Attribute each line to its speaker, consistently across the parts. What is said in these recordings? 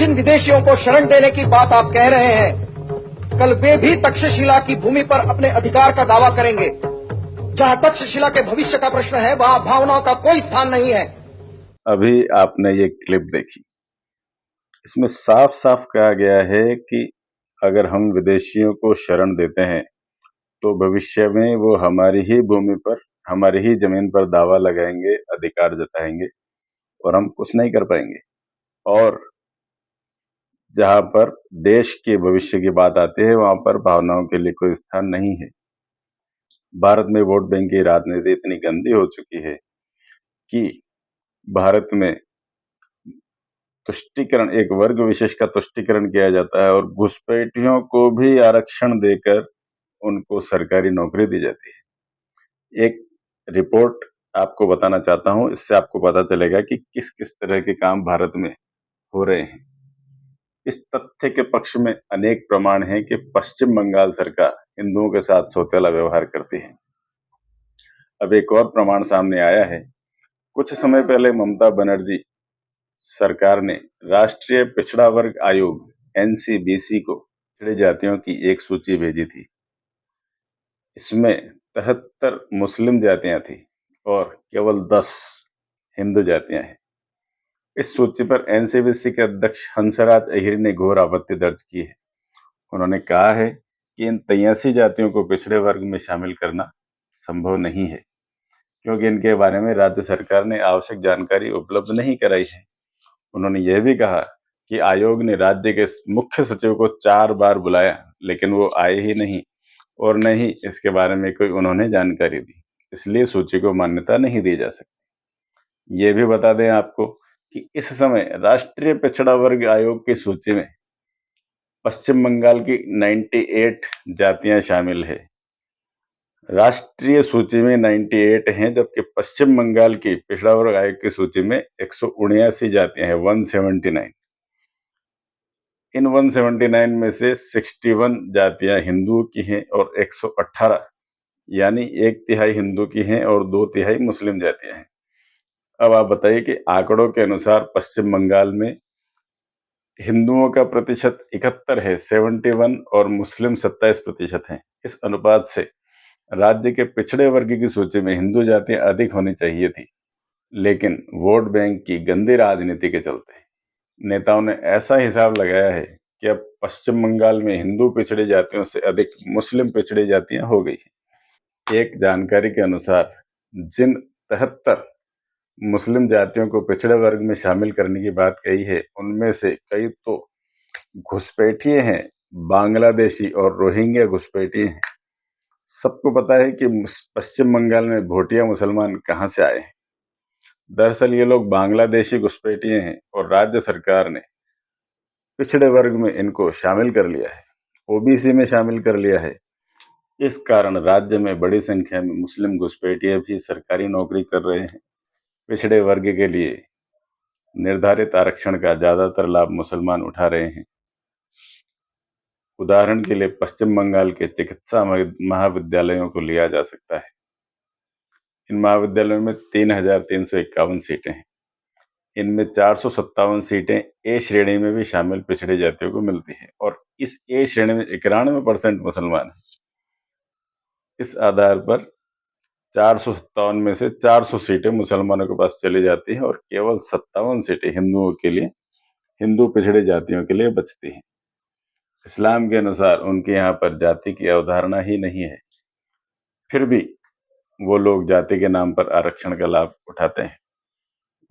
Speaker 1: जिन विदेशियों को शरण देने की बात आप कह रहे हैं, कल वे भी तक्षशिला की भूमि पर अपने अधिकार का दावा करेंगे। जहां तक्षशिला के भविष्य का प्रश्न है, वहां भावनाओं का कोई स्थान नहीं है।
Speaker 2: अभी आपने ये क्लिप देखी, इसमें साफ साफ कहा गया है कि अगर हम विदेशियों को शरण देते हैं तो भविष्य में वो हमारी ही भूमि पर, हमारी ही जमीन पर दावा लगाएंगे, अधिकार जताएंगे और हम कुछ नहीं कर पाएंगे। और जहां पर देश के भविष्य की बात आती है, वहां पर भावनाओं के लिए कोई स्थान नहीं है। भारत में वोट बैंक की राजनीति इतनी गंदी हो चुकी है कि भारत में तुष्टीकरण, एक वर्ग विशेष का तुष्टीकरण किया जाता है और घुसपैठियों को भी आरक्षण देकर उनको सरकारी नौकरी दी जाती है। एक रिपोर्ट आपको बताना चाहता हूं, इससे आपको पता चलेगा कि किस किस तरह के काम भारत में हो रहे हैं। इस तथ्य के पक्ष में अनेक प्रमाण हैं कि पश्चिम बंगाल सरकार हिंदुओं के साथ सौतेला व्यवहार करती है। अब एक और प्रमाण सामने आया है। कुछ समय पहले ममता बनर्जी सरकार ने राष्ट्रीय पिछड़ा वर्ग आयोग एनसीबीसी को पिछड़ी जातियों की एक सूची भेजी थी। इसमें 73 मुस्लिम जातियां थी और केवल 10 हिंदू जातियां हैं। इस सूची पर एनसीबीसी के अध्यक्ष हंसराज अहिर ने घोर आपत्ति दर्ज की है। उन्होंने कहा है कि इन 83 जातियों को पिछड़े वर्ग में शामिल करना संभव नहीं है, क्योंकि इनके बारे में राज्य सरकार ने आवश्यक जानकारी उपलब्ध नहीं कराई है। उन्होंने यह भी कहा कि आयोग ने राज्य के मुख्य सचिव को 4 बार बुलाया, लेकिन वो आए ही नहीं और न ही इसके बारे में कोई उन्होंने जानकारी दी, इसलिए सूची को मान्यता नहीं दी जा सकती। ये भी बता दें आपको कि इस समय राष्ट्रीय पिछड़ा वर्ग आयोग की सूची में पश्चिम बंगाल की 98 जातियां शामिल है। राष्ट्रीय सूची में 98 हैं, जबकि पश्चिम बंगाल की पिछड़ा वर्ग आयोग की सूची में 179 जातियां हैं, 179। इन 179 में से 61 जातियां हिंदुओं की हैं और 118 यानी 1/3 हिंदू की हैं और 2/3 मुस्लिम जातियां हैं। अब आप बताइए कि आंकड़ों के अनुसार पश्चिम बंगाल में हिंदुओं का प्रतिशत 71 है, 71, और मुस्लिम 27% हैं। इस अनुपात से राज्य के पिछड़े वर्ग की सूची में हिंदू जातियां अधिक होनी चाहिए थी, लेकिन वोट बैंक की गंदी राजनीति के चलते नेताओं ने ऐसा हिसाब लगाया है कि अब पश्चिम बंगाल में हिंदू पिछड़ी जातियों से अधिक मुस्लिम पिछड़ी जातियां हो गई हैं। एक जानकारी के अनुसार जिन 73 मुस्लिम जातियों को पिछड़े वर्ग में शामिल करने की बात कही है, उनमें से कई तो घुसपैठिए हैं, बांग्लादेशी और रोहिंग्या घुसपैठिए हैं। सबको पता है कि पश्चिम बंगाल में भोटिया मुसलमान कहां से आए हैं। दरअसल ये लोग बांग्लादेशी घुसपैठिए हैं और राज्य सरकार ने पिछड़े वर्ग में इनको शामिल कर लिया है, ओबीसी में शामिल कर लिया है। इस कारण राज्य में बड़ी संख्या में मुस्लिम घुसपैठिए भी सरकारी नौकरी कर रहे हैं। पिछड़े वर्ग के लिए निर्धारित आरक्षण का ज्यादातर लाभ मुसलमान उठा रहे हैं। उदाहरण के लिए पश्चिम बंगाल के चिकित्सा महाविद्यालयों को लिया जा सकता है। इन महाविद्यालयों में 3,351 सीटें हैं। इनमें 457 सीटें ए श्रेणी में भी शामिल पिछड़ी जातियों को मिलती हैं और इस ए श्रेणी में 91% मुसलमान हैं। इस आधार पर 457 में से 400 सीटें मुसलमानों के पास चली जाती हैं और केवल 57 सीटें हिंदुओं के लिए, हिंदू पिछड़ी जातियों के लिए बचती हैं। इस्लाम के अनुसार उनके यहाँ पर जाति की अवधारणा ही नहीं है, फिर भी वो लोग जाति के नाम पर आरक्षण का लाभ उठाते हैं।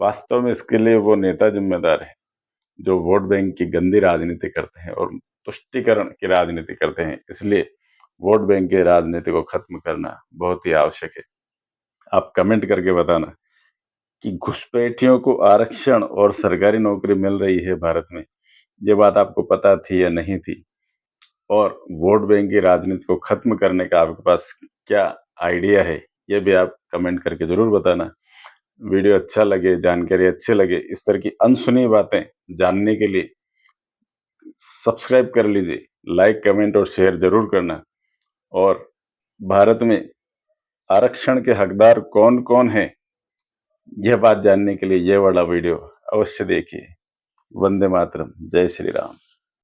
Speaker 2: वास्तव में इसके लिए वो नेता जिम्मेदार है जो वोट बैंक की गंदी राजनीति करते हैं और तुष्टीकरण की राजनीति करते हैं। इसलिए वोट बैंक की राजनीति को खत्म करना बहुत ही आवश्यक है। आप कमेंट करके बताना कि घुसपैठियों को आरक्षण और सरकारी नौकरी मिल रही है भारत में, ये बात आपको पता थी या नहीं थी? और वोट बैंक की राजनीति को खत्म करने का आपके पास क्या आइडिया है, ये भी आप कमेंट करके जरूर बताना। वीडियो अच्छा लगे, जानकारी अच्छी लगे, इस तरह की अनसुनी बातें जानने के लिए सब्सक्राइब कर लीजिए, लाइक, कमेंट और शेयर जरूर करना। और भारत में आरक्षण के हकदार कौन कौन हैं, यह बात जानने के लिए यह वाला वीडियो अवश्य देखिए। वंदे मातरम, जय श्री राम।